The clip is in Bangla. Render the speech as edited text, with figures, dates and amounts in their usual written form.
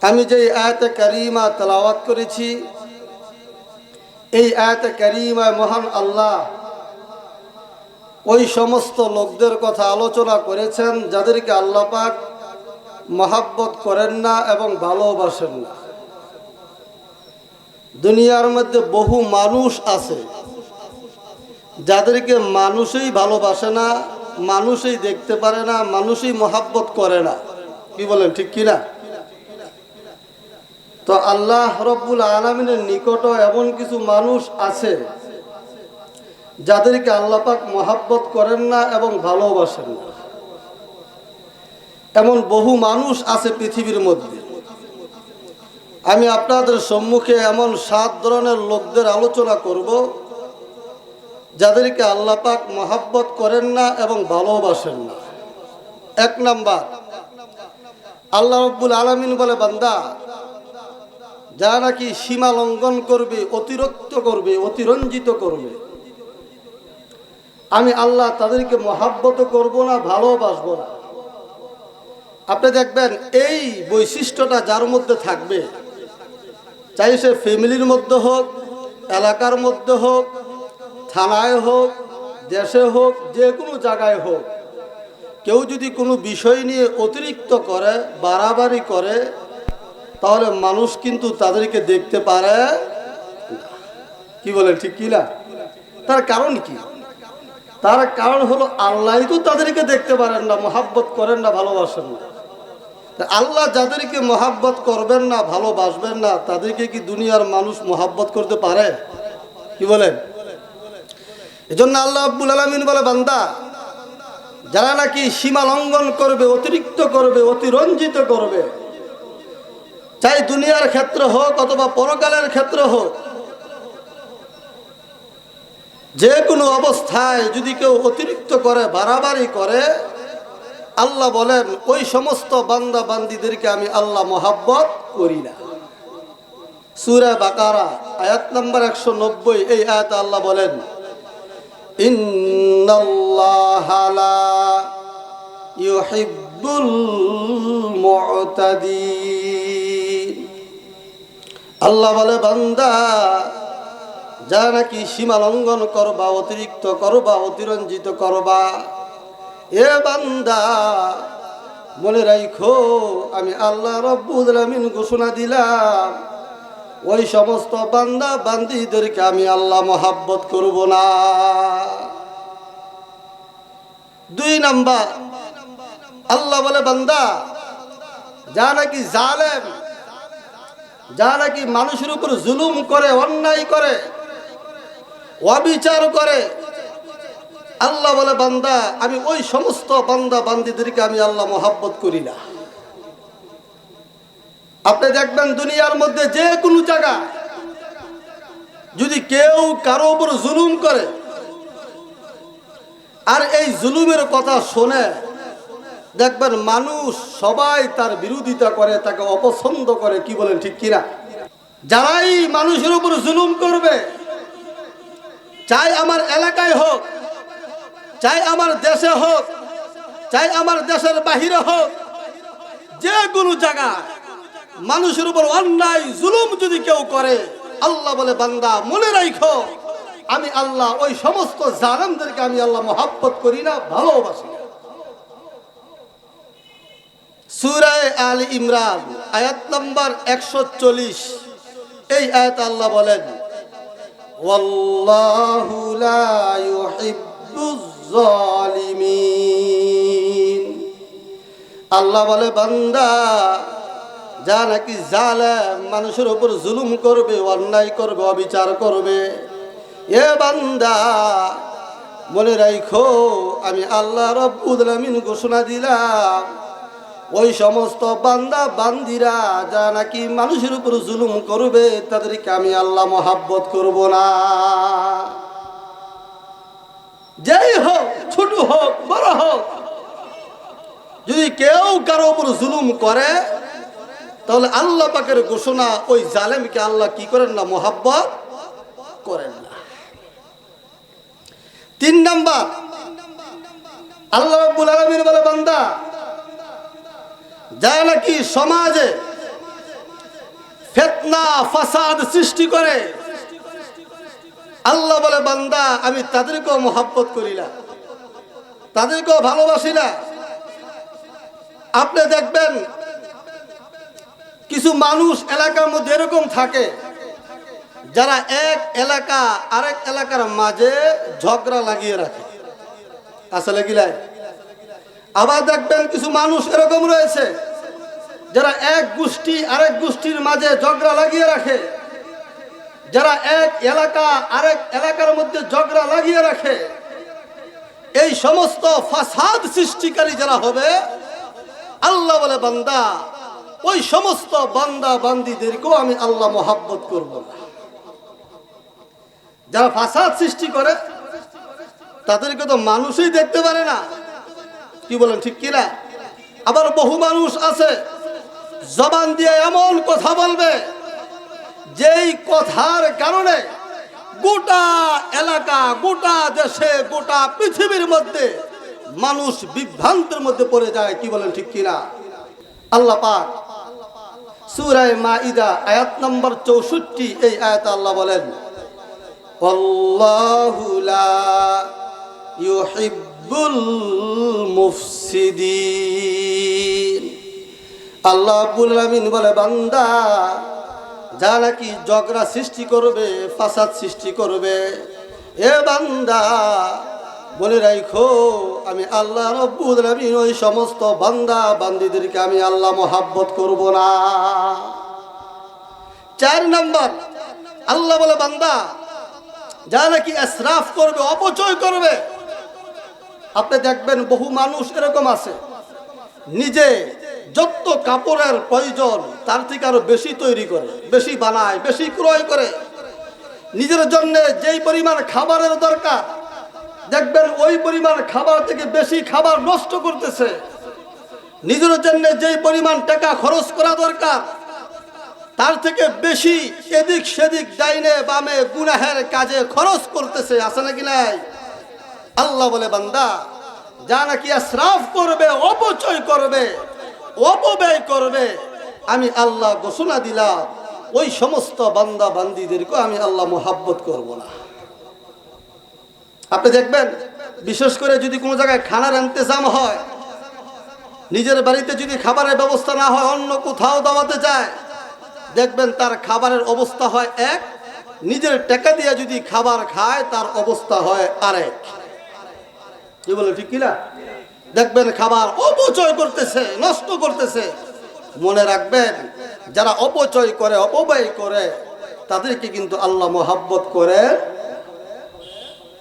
আমি যে আয়াতে কারিমা তেলাওয়াত করেছি, এই আয়াতে কারিমায় মহান আল্লাহ ওই সমস্ত লোকদের কথা আলোচনা করেছেন যাদেরকে আল্লাহ পাক মহাব্বত করেন না এবং ভালোবাসেন না। দুনিয়ার মধ্যে বহু মানুষ আছে যাদেরকে মানুষই ভালোবাসে না, মানুষই দেখতে পারে না, মানুষই মহাব্বত করে না। কি বলেন, ঠিক কিনা? তো আল্লাহ রব্বুল আলামিনের নিকটও এমন কিছু মানুষ আছে যাদেরকে আল্লাহ পাক মহাব্বত করেন না এবং ভালোবাসেন না। এমন বহু মানুষ আছে পৃথিবীর মধ্যে। আমি আপনাদের সম্মুখে এমন 7 ধরনের লোকদের আলোচনা করব যাদেরকে আল্লাহ পাক মহাব্বত করেন না এবং ভালোবাসেন না। 1 নাম্বার, আল্লাহ রব্বুল আলামিন বলে, বান্দা যারা নাকি সীমা লঙ্ঘন করবে, অতিরিক্ত করবে, অতিরঞ্জিত করবে, আমি আল্লাহ তাদেরকে মহাব্বত করব না, ভালোবাসবো না। আপনি দেখবেন এই বৈশিষ্ট্যটা যার মধ্যে থাকবে, চাই সে ফ্যামিলির মধ্যে হোক, এলাকার মধ্যে হোক, থানায় হোক, দেশে হোক, যে কোনো জায়গায় হোক, কেউ যদি কোনো বিষয় নিয়ে অতিরিক্ত করে, বাড়াবাড়ি করে, তাহলে মানুষ কিন্তু তাদেরকে দেখতে পারে না। কি বলে, ঠিক কি না? তার কারণ কি? তার কারণ হলো আল্লাহ তো তাদেরকে দেখতে পারেন না, মহাব্বত করেন না, ভালোবাসেন না। আল্লাহ যাদেরকে মহাব্বত করবেন না, ভালোবাসবেন না, তাদেরকে কি দুনিয়ার মানুষ মহাব্বত করতে পারে? কি বলেন? এজন্য আল্লাহ রাব্বুল আলামিন বলে, বান্দা যারা নাকি সীমা লঙ্ঘন করবে, অতিরিক্ত করবে, অতিরঞ্জিত করবে, চাই দুনিয়ার ক্ষেত্রে হোক অথবা পরকালের ক্ষেত্রে হোক, যে কোনো অবস্থায় যদি কেউ অতিরিক্ত করে, বাড়াবাড়ি করে, আল্লাহ বলেন ওই সমস্ত বান্দা বান্দীদেরকে আমি আল্লাহ মহাব্বত করি না। সূরা বাকারা আয়াত নম্বর 190, এই আয়াতে আল্লাহ বলেন, ইন্নাল্লাহা লা ইউহিব্বুল মু'তাদিন। আল্লাহ বলে, বান্দা যারা নাকি সীমা লঙ্ঘন করবা, অতিরিক্ত করবা, অতিরঞ্জিত করবা, এ বান্দা মনে রাখো আমি আল্লাহ রব্বুল আলামিন ঘোষণা দিলাম ওই সমস্ত বান্দা বান্দীদেরকে আমি আল্লাহ মহাব্বত করব না। 2 নাম্বার, আল্লাহ বলে, বান্দা যা নাকি জালেম, যা নাকি মানুষের উপর জুলুম করে, অন্যায় করে, অবিচার করে, আল্লাহ বলে, বান্দা আমি ওই সমস্ত বান্দা বান্দীদেরকে আমি আল্লাহ মহাব্বত করি না। আপনি দেখবেন দুনিয়ার মধ্যে যে কোনো জায়গা যদি কেউ কারো উপর জুলুম করে আর এই জুলুমের কথা শোনে, দেখবেন মানুষ সবাই তার বিরোধিতা করে, তাকে অপছন্দ করে। কি বলেন, ঠিক কিনা? যারাই মানুষের উপর জুলুম করবে, চাই আমার এলাকায় হোক, চাই আমার দেশে হোক, চাই আমার দেশের বাহিরে হোক, যে কোনো জায়গায় মানুষের উপর অন্যায় জুলুম যদি কেউ করে, আল্লাহ বলে, বান্দা মনে রাখো আমি আল্লাহ ওই সমস্ত জালেমদেরকে আমি আল্লাহ মহাব্বত করি না, ভালোবাসি না। সূরা আলে ইমরান আয়াত নম্বর 140, এই আয়াত আল্লাহ বলেন, ওয়াল্লাহু লা ইউহিব্বুজ জালিমিন। আল্লাহ বলে, বান্দা যা নাকি জালেম, মানুষের উপর জুলুম করবে, অন্যায় করবে, অবিচার করবে, এ বান্দা মনে রাখো আমি আল্লাহ রব্বুল আলামিন ঘোষণা দিলাম ওই সমস্ত বান্দা বান্দিরা যা নাকি মানুষের উপর জুলুম করবে, তাদেরকে আমি আল্লাহ মহাব্বত করব না। যেই হোক, ছোট হোক, বড় হোক, যদি কেউ কারো উপর জুলুম করে, তাহলে আল্লাহ পাকের ঘোষণা ওই জালেমকে আল্লাহ কি করেন না, মহাব্বত করেন না। 3 নাম্বার, আল্লাহ রাব্বুল আলামিন বলে, বান্দা যা নাকি সমাজে ফিতনা ফাসাদ সৃষ্টি করে, আল্লাহ বলে বান্দা আমি তাদেরকেও মহব্বত করি না, তাদেরকেও ভালোবাসি না। আপনি দেখবেন কিছু মানুষ এলাকার মধ্যে এরকম থাকে যারা এক এলাকা আরেক এলাকার মাঝে ঝগড়া লাগিয়ে রাখে, আসলে কি লাই? আবার দেখবেন কিছু মানুষ এরকম রয়েছে যারা এক গোষ্ঠী আরেক গোষ্ঠীর মাঝে ঝগড়া লাগিয়ে রাখে, যারা এক এলাকা আরেক এলাকার মধ্যে ঝগড়া লাগিয়ে রাখে। এই সমস্ত ফাসাদ সৃষ্টিকারী যারা হবে, আল্লাহ বলে বান্দা ওই সমস্ত বান্দা বান্দীদেরকেও আমি আল্লাহ মহব্বত করব না। যারা ফাসাদ সৃষ্টি করে তাদেরকে তো মানুষই দেখতে পারে না, কি বলেন ঠিক কিনা? আবার বহু মানুষ আছে জবান দিয়ে এমন কথা বলবে যেই কথার কারণে গোটা এলাকা, গোটা দেশে, গোটা পৃথিবীর মধ্যে মানুষ বিভ্রান্তের মধ্যে পড়ে যায়, কি বলেন ঠিক কিনা? আল্লাহ পাক সূরা মাইদা আয়াত নম্বর 64 এই আয়াতে আল্লাহ বলেন, আল্লাহু লা ইউহিব্বুল মুফসিদিন। আল্লাহ রাব্বুল আলামিন বলে বান্দা যারা নাকি ঝগড়া সৃষ্টি করবে, ফাসাদ সৃষ্টি করবে, এ বান্দা বলে রাখো আমি আল্লাহ রাব্বুল আলামিন ওই সমস্ত বান্দা বান্দীদেরকে আমি আল্লাহ মহব্বত করব না। 4 নম্বর আল্লাহ বলে বান্দা যারা নাকি ইসরাফ করবে, অপচয় করবে। আপনি দেখবেন বহু মানুষ এরকম আছে নিজে যত কাপড়ের প্রয়োজন তার থেকে আরো বেশি তৈরি করে, বেশি বানায়, বেশি ক্রয় করে। নিজের জন্য যেই পরিমাণ খাবারের দরকার দেখবেন ওই পরিমাণ খাবার থেকে বেশি খাবার নষ্ট করতেছে। নিজের জন্য যেই পরিমাণ টাকা খরচ করা দরকার তার থেকে বেশি এদিক সেদিক ডাইনে বামে গুনাহের কাজে খরচ করতেছে, আছে নাকি নাই? আল্লাহ বলে বান্দা যা নাকি ইসরাফ করবে, অপচয় করবে, অপব্যয় করবে, আমি আল্লাহ ঘোষণা দিলাম ওই সমস্ত বান্দা বান্দীদেরকে আমি আল্লাহ মহব্বত করব না। আপনি দেখবেন বিশেষ করে যদি কোনো জায়গায় খানার ইন্তজাম হয়, নিজের বাড়িতে যদি খাবারের ব্যবস্থা না হয়, অন্য কোথাও দাওয়াতে যায়, দেখবেন তার খাবারের অবস্থা হয় এক, নিজের টাকা দিয়ে যদি খাবার খায় তার অবস্থা হয় আরেক, কি বলে ঠিক কিনা? দেখবেন খাবার অপচয় করতেছে, নষ্ট করতেছে। মনে রাখবেন যারা অপচয় করে, অপব্যয় করে, তাদেরকে কিন্তু আল্লাহ মহব্বত করে